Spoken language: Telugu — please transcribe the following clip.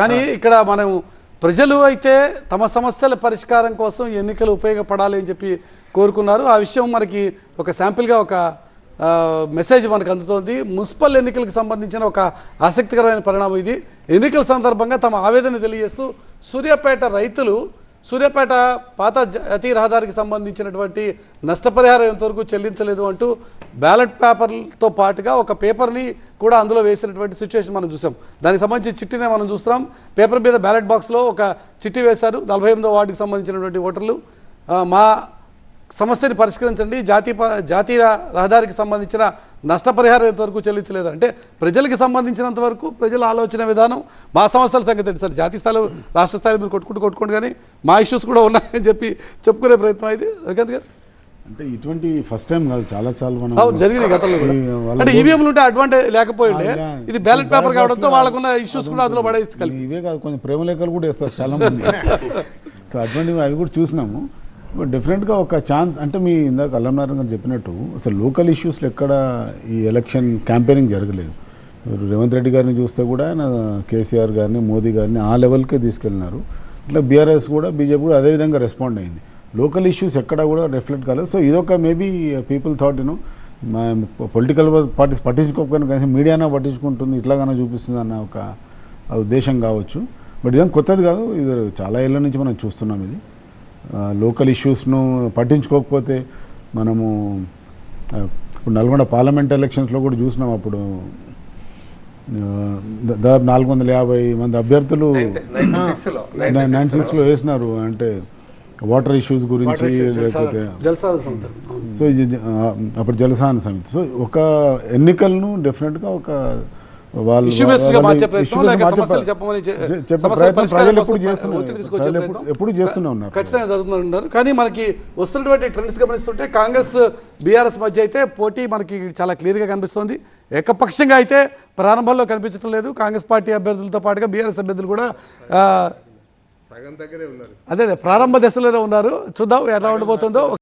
కానీ ఇక్కడ మనం ప్రజలు అయితే తమ సమస్యల పరిష్కారం కోసం ఎన్నికలు ఉపయోగపడాలి అని చెప్పి కోరుకున్నారు. ఆ విషయం మనకి ఒక శాంపిల్గా ఒక మెసేజ్ మనకు అందుతోంది. మున్సిపల్ ఎన్నికలకు సంబంధించిన ఒక ఆసక్తికరమైన పరిణామం ఇది. ఎన్నికల సందర్భంగా తమ ఆవేదన తెలియజేస్తూ సూర్యాపేట రైతులు సూర్యాపేట పాత జాతీయ రహదారికి సంబంధించినటువంటి నష్టపరిహారం ఎంతవరకు చెల్లించలేదు అంటూ బ్యాలెట్ పేపర్లతో పాటుగా ఒక పేపర్ని కూడా అందులో వేసినటువంటి సిచ్యువేషన్ మనం చూసాం. దానికి సంబంధించి చిట్టినే మనం చూస్తున్నాం. పేపర్ మీద బ్యాలెట్ బాక్స్లో ఒక చిట్టి వేశారు. 48వ వార్డుకి సంబంధించినటువంటి ఓటర్లు మా సమస్యని పరిష్కరించండి, జాతీయ రహదారికి సంబంధించిన నష్టపరిహారం ఎంతవరకు చెల్లించలేదు అంటే ప్రజలకు సంబంధించినంత వరకు ప్రజల ఆలోచన విధానం మా సమస్యల సంగతి ఏంటి సార్, జాతీయ స్థాయిలో రాష్ట్ర స్థాయిలో మీరు కొట్టుకోండి కానీ మా ఇష్యూస్ కూడా ఉన్నాయని చెప్పి చెప్పుకునే ప్రయత్నం ఇది రవికాంత్ గారు. అంటే ఇటువంటి ఫస్ట్ టైం కాదు, చాలా జరిగినాయి గతంలో కూడా. అంటే ఈవీఎంలు ఉంటే అడ్వాంటేజ్ లేకపోయిండే, ఇది బ్యాలెట్ పేపర్ కావడంతో వాళ్ళకున్న ఇష్యూస్ కూడా అందులో పడేసి ఇవే కాదు, కొంచెం ప్రేమలేఖలు కూడా వేస్తారు చాలా మంది. సో అటువంటివి అవి కూడా చూసినాము. బట్ డెఫినెట్గా ఒక ఛాన్స్ అంటే మీ ఇందాక అల్లంనారాయణ గారు చెప్పినట్టు అసలు లోకల్ ఇష్యూస్లో ఎక్కడ ఈ ఎలక్షన్ క్యాంపెయినింగ్ జరగలేదు. రేవంత్ రెడ్డి గారిని చూస్తే కూడా ఆయన కేసీఆర్ గారిని మోదీ గారిని ఆ లెవెల్కే తీసుకెళ్ళినారు. ఇట్లా బీఆర్ఎస్ కూడా బీజేపీ కూడా అదేవిధంగా రెస్పాండ్ అయింది. లోకల్ ఇష్యూస్ ఎక్కడ కూడా రిఫ్లెక్ట్ కాలేదు. సో ఇదొక మేబీ పీపుల్ థాట్ మా పొలిటికల్ పార్టీస్ పట్టించుకోకపోయినా కానీ మీడియానే పట్టించుకుంటుంది, ఇట్లాగానే చూపిస్తుంది అన్న ఒక ఉద్దేశం కావచ్చు. బట్ ఇదేం కొత్తది కాదు, ఇది చాలా ఏళ్ళ నుంచి మనం చూస్తున్నాం. ఇది లోకల్ ఇష్యూస్ను పట్టించుకోకపోతే మనము ఇప్పుడు నల్గొండ పార్లమెంట్ ఎలక్షన్స్లో కూడా చూసినాం. అప్పుడు దాదాపు 450 మంది అభ్యర్థులు 96లో వేసినారు. అంటే వాటర్ ఇష్యూస్ గురించి లేకపోతే సో అప్పుడు జలసాన సమితి. సో ఒక ఎన్నికలను డెఫినెట్గా ఒక వాళ్ళు ఎప్పుడు చేస్తూనే ఉన్నారు, ఖచ్చితంగా జరుగుతున్నారు. కానీ మనకి వస్తున్నటువంటి ట్రెండ్స్ గమనిస్తుంటే కాంగ్రెస్ బీఆర్ఎస్ మధ్య అయితే పోటీ మనకి చాలా క్లియర్గా కనిపిస్తుంది. ఏకపక్షంగా అయితే ప్రారంభంలో కనిపించడం లేదు. కాంగ్రెస్ పార్టీ అభ్యర్థులతో పాటుగా బీఆర్ఎస్ అభ్యర్థులు కూడా అదే ప్రారంభ దశలోనే ఉన్నారు. చూద్దాం ఎలా ఉండబోతుందో.